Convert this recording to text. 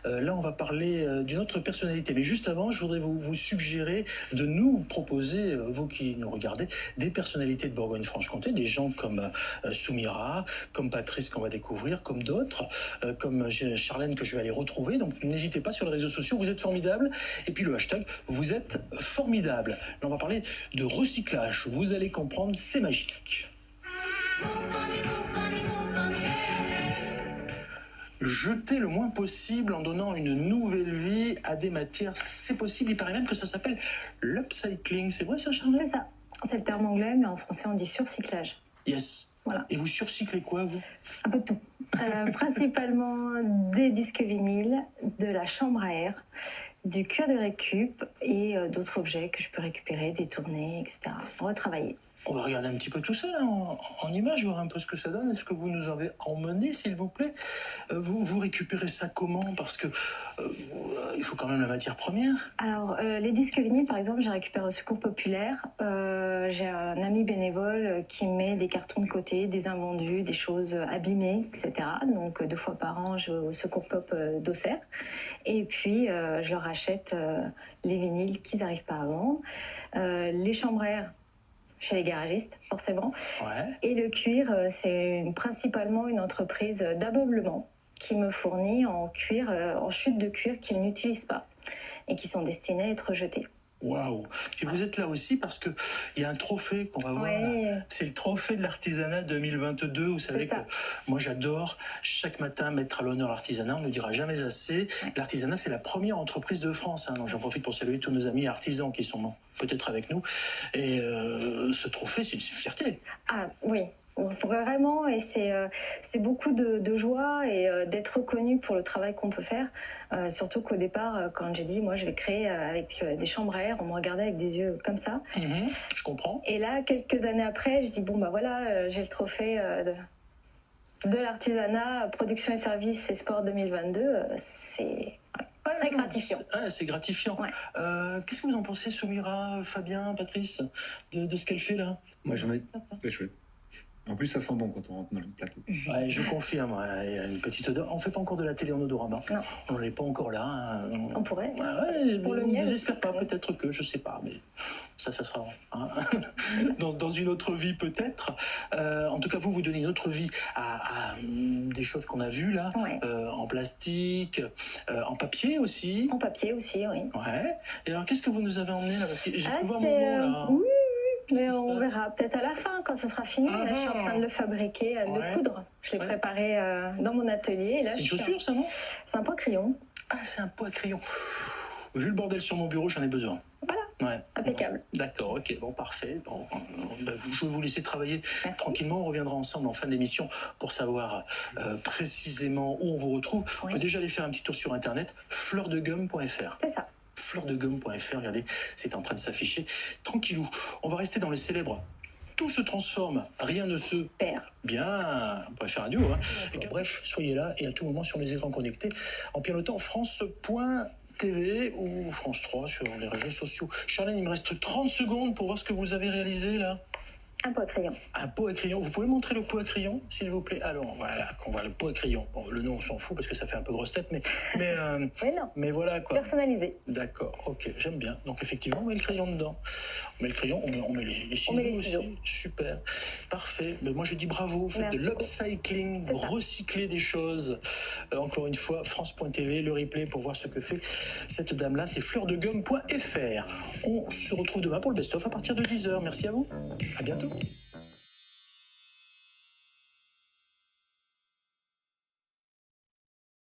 Là, on va parler d'une autre personnalité. Mais juste avant, je voudrais vous suggérer de nous proposer, vous qui nous regardez, des personnalités de Bourgogne-Franche-Comté, des gens comme Soumira, comme Patrice qu'on va découvrir, comme d'autres, comme Charlène que je vais aller retrouver. Donc n'hésitez pas sur les réseaux sociaux, vous êtes formidables. Et puis le hashtag, vous êtes formidables. Là, on va parler de recyclage. Vous allez comprendre, c'est magique. Jeter le moins possible en donnant une nouvelle vie à des matières, c'est possible. Il paraît même que ça s'appelle l'upcycling. C'est vrai ça, Charlène? C'est ça. C'est le terme anglais, mais en français, on dit surcyclage. Yes. Voilà. Et vous surcyclez quoi, vous? Un peu de tout. Principalement des disques vinyles, de la chambre à air, du cuir de récup et d'autres objets que je peux récupérer, détourner, etc. Retravailler. On va regarder un petit peu tout ça là, en images, voir un peu ce que ça donne. Est-ce que vous nous avez emmené, s'il vous plaît? Vous récupérez ça comment? Parce que il faut quand même la matière première. Alors, les disques vinyles, par exemple, j'ai récupéré au Secours Populaire. J'ai un ami bénévole qui met des cartons de côté, des invendus, des choses abîmées, etc. Donc, 2 fois par an, je vais au Secours Pop d'Auxerre. Et puis, je leur achète les vinyles qu'ils n'arrivent pas à vendre. Les chambres à air, chez les garagistes, forcément. Ouais. Et le cuir, c'est principalement une entreprise d'ameublement qui me fournit en cuir, en chute de cuir qu'ils n'utilisent pas et qui sont destinés à être jetés. Waouh! Et vous êtes là aussi parce que il y a un trophée qu'on va voir. Oui. C'est le trophée de l'artisanat 2022. Vous savez que moi j'adore chaque matin mettre à l'honneur l'artisanat. On ne le dira jamais assez. Ouais. L'artisanat, c'est la première entreprise de France. Donc j'en profite pour saluer tous nos amis artisans qui sont peut-être avec nous. Et ce trophée, c'est une fierté. Ah oui. Vraiment, et c'est beaucoup de joie et d'être reconnu pour le travail qu'on peut faire. Surtout qu'au départ, quand j'ai dit, moi, je vais créer avec des chambres à air, on me regardait avec des yeux comme ça. Je comprends. Et là, quelques années après, je dis, bon, bah voilà, j'ai le trophée de l'artisanat, production et services et sport 2022. C'est très gratifiant. C'est gratifiant. Ouais. Qu'est-ce que vous en pensez, Soumira, Fabien, Patrice, de ce qu'elle fait là? Moi, c'est chouette. En plus, ça sent bon quand on rentre dans le plateau. Ouais, je confirme, il y a une petite odeur. On ne fait pas encore de la télé en odorama. Non. On n'en est pas encore là. Hein. On pourrait. Ouais, Pour le on ne miel. désespère pas, peut-être que, je ne sais pas, mais ça sera dans une autre vie peut-être. En tout cas, vous donnez une autre vie à des choses qu'on a vues là, Ouais. en plastique, en papier aussi. En papier aussi, oui. Ouais. Et alors, qu'est-ce que vous nous avez emmené là? Parce que j'ai pu voir c'est... Momo là. Oui, Qu'est-ce mais qui se on passe? verra peut-être à la fin, quand ce sera fini. Là, je suis en train de le fabriquer, de Ouais. le coudre. Je l'ai Ouais. préparé dans mon atelier. Et là, C'est une je suis chaussure, ça, non? C'est un pot crayon. Ah, c'est un pot à crayon. Vu le bordel sur mon bureau, j'en ai besoin. Voilà, Ouais. impeccable. Bon, d'accord, ok, bon, parfait. Bon, je vais vous laisser travailler Merci. tranquillement. On reviendra ensemble en fin d'émission pour savoir précisément où on vous retrouve. Oui. On peut déjà aller faire un petit tour sur internet, fleurdegomme.fr. C'est ça. Fleurdegomme.fr, regardez, c'est en train de s'afficher. Tranquillou. On va rester dans le célèbre. Tout se transforme, rien ne se Père. bien. On pourrait faire un duo. Hein. Et bref, soyez là et à tout moment sur les écrans connectés en pilotant France.tv ou France 3 sur les réseaux sociaux. Charlène, il me reste 30 secondes pour voir ce que vous avez réalisé là. Un pot à crayon. Un pot à crayon. Vous pouvez montrer le pot à crayon, s'il vous plaît? Alors, voilà, qu'on voit le pot à crayon. Bon, le nom, on s'en fout parce que ça fait un peu grosse tête, mais, Oui, non. mais voilà quoi. Personnalisé. D'accord, ok, j'aime bien. Donc effectivement, on met le crayon dedans. On met le crayon, on met les ciseaux, met les ciseaux. aussi. Super, parfait. Mais moi je dis bravo, vous faites Merci de l'upcycling, C'est vous ça. recyclez des choses. Encore une fois, France.tv, le replay pour voir ce que fait cette dame-là, c'est fleurdegomme.fr. On se retrouve demain pour le best-of à partir de 10h. Merci à vous, à bientôt.